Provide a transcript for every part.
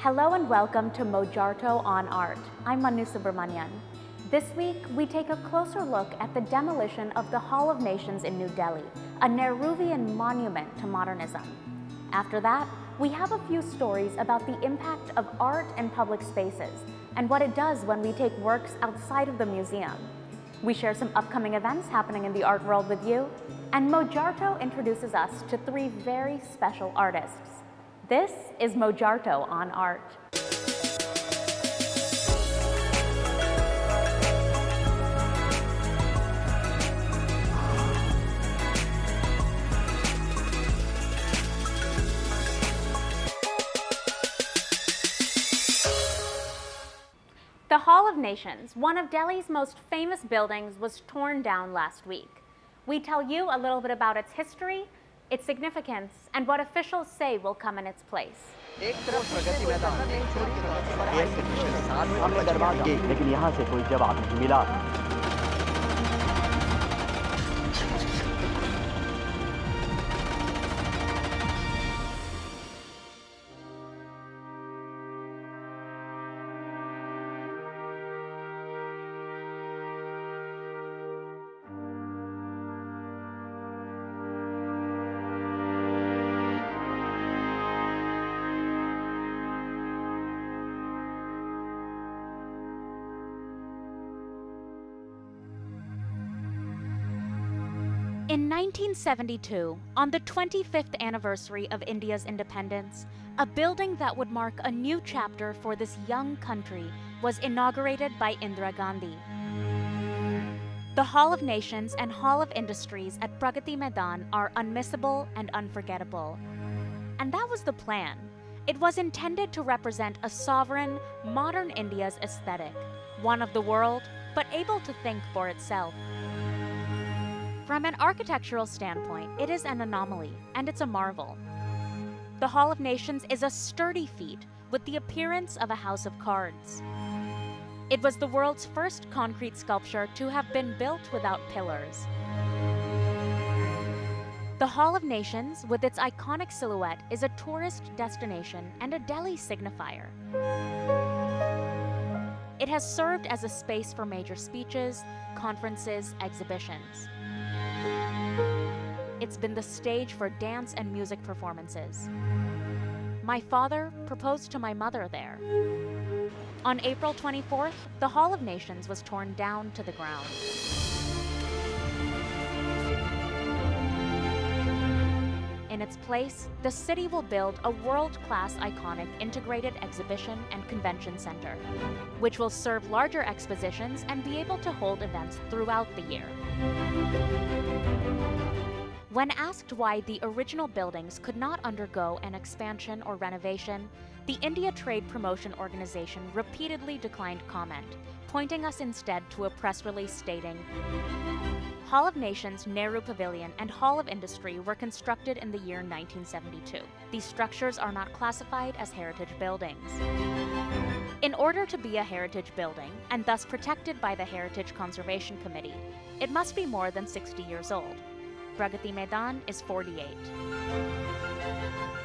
Hello and welcome to Mojarto on Art. I'm Manu Subramanian. This week, we take a closer look at the demolition of the Hall of Nations in New Delhi, a Nehruvian monument to modernism. After that, we have a few stories about the impact of art in public spaces and what it does when we take works outside of the museum. We share some upcoming events happening in the art world with you, and Mojarto introduces us to three very special artists. This is Mojarto on Art. The Hall of Nations, one of Delhi's most famous buildings, was torn down last week. We tell you a little bit about its history, its significance, and what officials say will come in its place. एक तरफ प्रगति मैदान हमने दरबार की, लेकिन यहाँ से कोई जवाब नहीं मिला। In 1972, on the 25th anniversary of India's independence, a building that would mark a new chapter for this young country was inaugurated by Indira Gandhi. The Hall of Nations and Hall of Industries at Pragati Maidan are unmissable and unforgettable. And that was the plan. It was intended to represent a sovereign, modern India's aesthetic, one of the world, but able to think for itself. From an architectural standpoint, it is an anomaly, and it's a marvel. The Hall of Nations is a sturdy feat with the appearance of a house of cards. It was the world's first concrete sculpture to have been built without pillars. The Hall of Nations, with its iconic silhouette, is a tourist destination and a Delhi signifier. It has served as a space for major speeches, conferences, exhibitions. It's been the stage for dance and music performances. My father proposed to my mother there. On April 24th, the Hall of Nations was torn down to the ground. In its place, the city will build a world-class iconic integrated exhibition and convention center, which will serve larger expositions and be able to hold events throughout the year. When asked why the original buildings could not undergo an expansion or renovation, the India Trade Promotion Organization repeatedly declined comment, pointing us instead to a press release stating, Hall of Nations, Nehru Pavilion, and Hall of Industry were constructed in the year 1972. These structures are not classified as heritage buildings. In order to be a heritage building, and thus protected by the Heritage Conservation Committee, it must be more than 60 years old. Pragati Maidan is 48.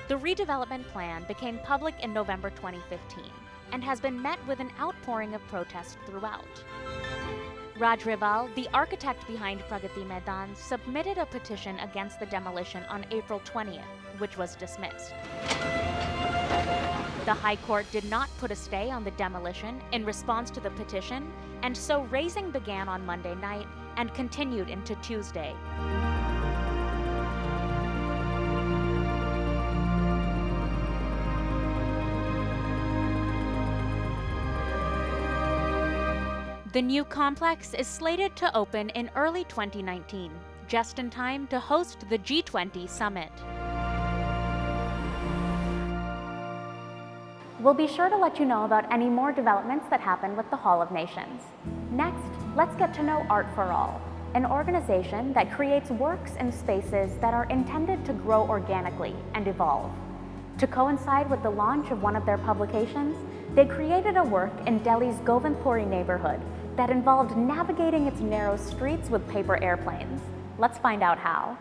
The redevelopment plan became public in November 2015 and has been met with an outpouring of protest throughout. Raj Rival, the architect behind Pragati Maidan, submitted a petition against the demolition on April 20th, which was dismissed. The High Court did not put a stay on the demolition in response to the petition, and so razing began on Monday night and continued into Tuesday. The new complex is slated to open in early 2019, just in time to host the G20 summit. We'll be sure to let you know about any more developments that happen with the Hall of Nations. Next, let's get to know Art for All, an organization that creates works and spaces that are intended to grow organically and evolve. To coincide with the launch of one of their publications, they created a work in Delhi's Govindpuri neighborhood that involved navigating its narrow streets with paper airplanes. Let's find out how.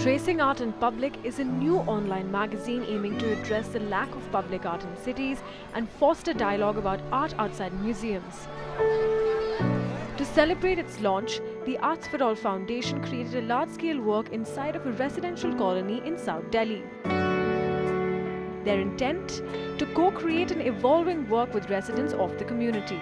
Tracing Art in Public is a new online magazine aiming to address the lack of public art in cities and foster dialogue about art outside museums. To celebrate its launch, the Arts for All Foundation created a large-scale work inside of a residential colony in South Delhi. Their intent? To co-create an evolving work with residents of the community.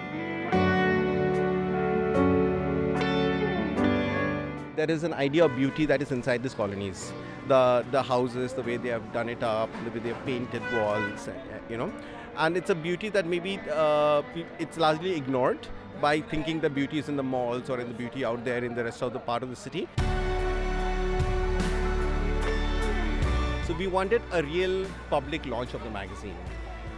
There is an idea of beauty that is inside these colonies. The houses, the way they have done it up, the way they have painted walls, and it's a beauty that maybe it's largely ignored by thinking the beauty is in the malls or in the beauty out there in the rest of the part of the city. So we wanted a real public launch of the magazine,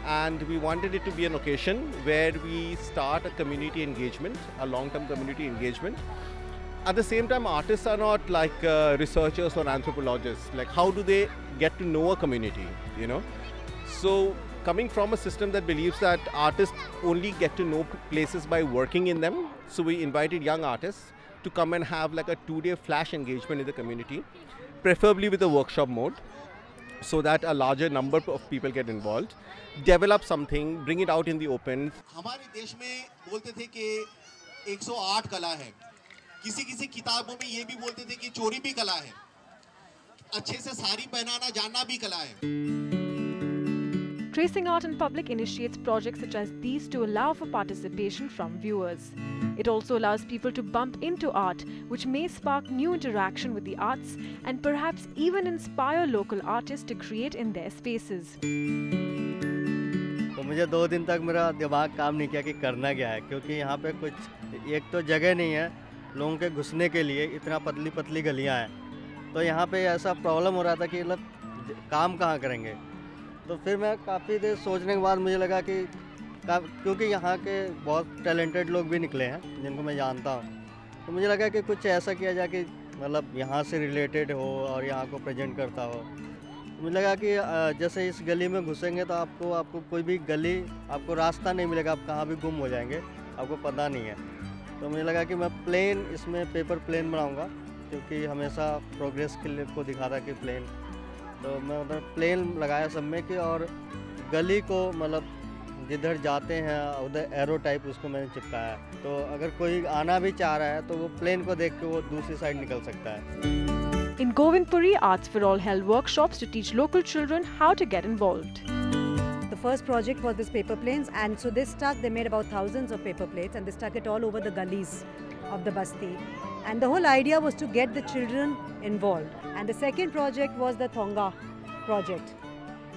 and we wanted it to be an occasion where we start a community engagement, a long-term community engagement. At the same time, artists are not like researchers or anthropologists. Like, how do they get to know a community, So coming from a system that believes that artists only get to know places by working in them, so we invited young artists to come and have like a 2-day flash engagement in the community, preferably with a workshop mode, so that a larger number of people get involved, develop something, bring it out in the open. हमारे देश में बोलते थे कि 108 कला है, किसी किताबों में ये भी बोलते थे कि चोरी भी कला है, अच्छे से साड़ी पहनाना जानना भी कला है. Tracing Art in Public initiates projects such as these to allow for participation from viewers. It also allows people to bump into art, which may spark new interaction with the arts and perhaps even inspire local artists to create in their spaces. तो मुझे 2 दिन तक मेरा दिमाग काम नहीं किया कि करना क्या है, क्योंकि यहाँ पे कुछ एक तो जगह नहीं है लोगों के घुसने के लिए, इतना पतली गलियाँ हैं, तो यहाँ पे ऐसा प्रॉब्लम हो रहा था कि मतलब काम कहाँ करेंगे. तो फिर मैं काफ़ी देर सोचने के बाद मुझे लगा कि क्योंकि यहाँ के बहुत टैलेंटेड लोग भी निकले हैं जिनको मैं जानता हूँ, तो मुझे लगा कि कुछ ऐसा किया जाए कि मतलब यहाँ से रिलेटेड हो और यहाँ को प्रेजेंट करता हो. मुझे लगा कि जैसे इस गली में घुसेंगे तो आपको कोई भी गली, आपको रास्ता नहीं मिलेगा, आप कहाँ भी गुम हो जाएंगे, आपको पता नहीं है. तो मुझे लगा कि मैं प्लेन, इसमें पेपर प्लेन बनाऊँगा, क्योंकि हमेशा प्रोग्रेस के लिए को दिखा था कि प्लेन, तो मैं उधर प्लेन लगाया सब में कि, और गली को मतलब जिधर जाते हैं उधर एरो टाइप उसको मैंने चिपकाया है, तो अगर कोई आना भी चाह रहा है तो वो प्लेन को देख के वो दूसरी साइड निकल सकता है. In Govindpuri, Arts for All held workshops to teach local children how to get involved. The first project was this paper planes, and so they made about thousands of paper plates and they stuck it all over the gullies of the basti. And the whole idea was to get the children involved. And the second project was the Thonga project.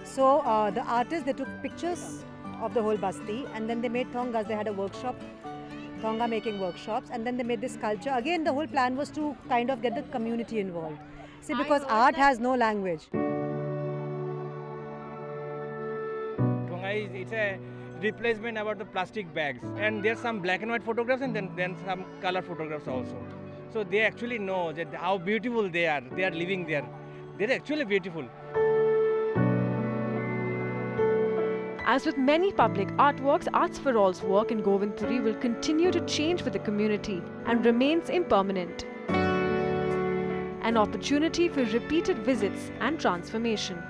So the artists, they took pictures of the whole basti and then they made thongas. They had a workshop, thonga making workshops, and then they made this sculpture. Again, the whole plan was to kind of get the community involved. See, because art has no language. It's a replacement about the plastic bags, and there's some black and white photographs and then some color photographs also. So they actually know that how beautiful they are living there. They're actually beautiful. As with many public artworks, Arts for All's work in Govindpuri will continue to change with the community and remains impermanent. An opportunity for repeated visits and transformation.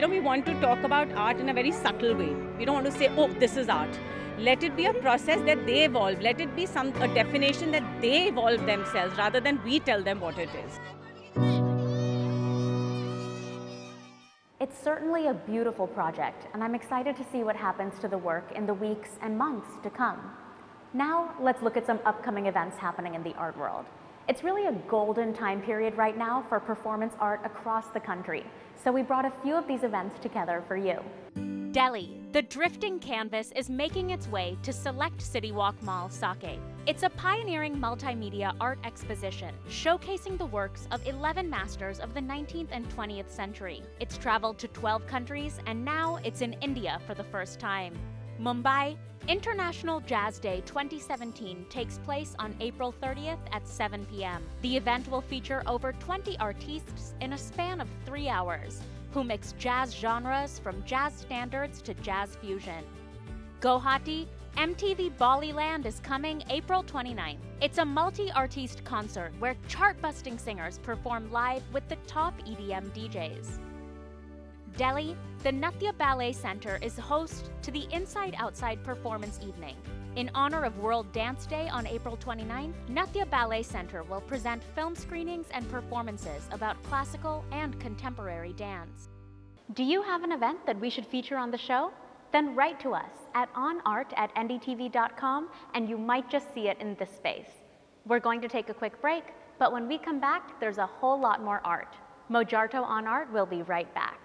We want to talk about art in a very subtle way. We don't want to say, oh, this is art. Let it be a process that they evolve. Let it be a definition that they evolve themselves rather than we tell them what it is. It's certainly a beautiful project, and I'm excited to see what happens to the work in the weeks and months to come. Now, let's look at some upcoming events happening in the art world. It's really a golden time period right now for performance art across the country, so we brought a few of these events together for you. Delhi, the drifting canvas is making its way to select City Walk Mall, Sake. It's a pioneering multimedia art exposition showcasing the works of 11 masters of the 19th and 20th century. It's traveled to 12 countries, and now it's in India for the first time. Mumbai, International Jazz Day 2017 takes place on April 30th at 7 p.m. The event will feature over 20 artistes in a span of 3 hours, who mix jazz genres from jazz standards to jazz fusion. Guwahati, MTV Bollyland is coming April 29th. It's a multi-artiste concert where chart-busting singers perform live with the top EDM DJs. Delhi, the Natya Ballet Center is host to the Inside Outside Performance Evening. In honor of World Dance Day on April 29th, Natya Ballet Center will present film screenings and performances about classical and contemporary dance. Do you have an event that we should feature on the show? Then write to us at onart@ndtv.com and you might just see it in this space. We're going to take a quick break, but when we come back, there's a whole lot more art. Mojarto on Art will be right back.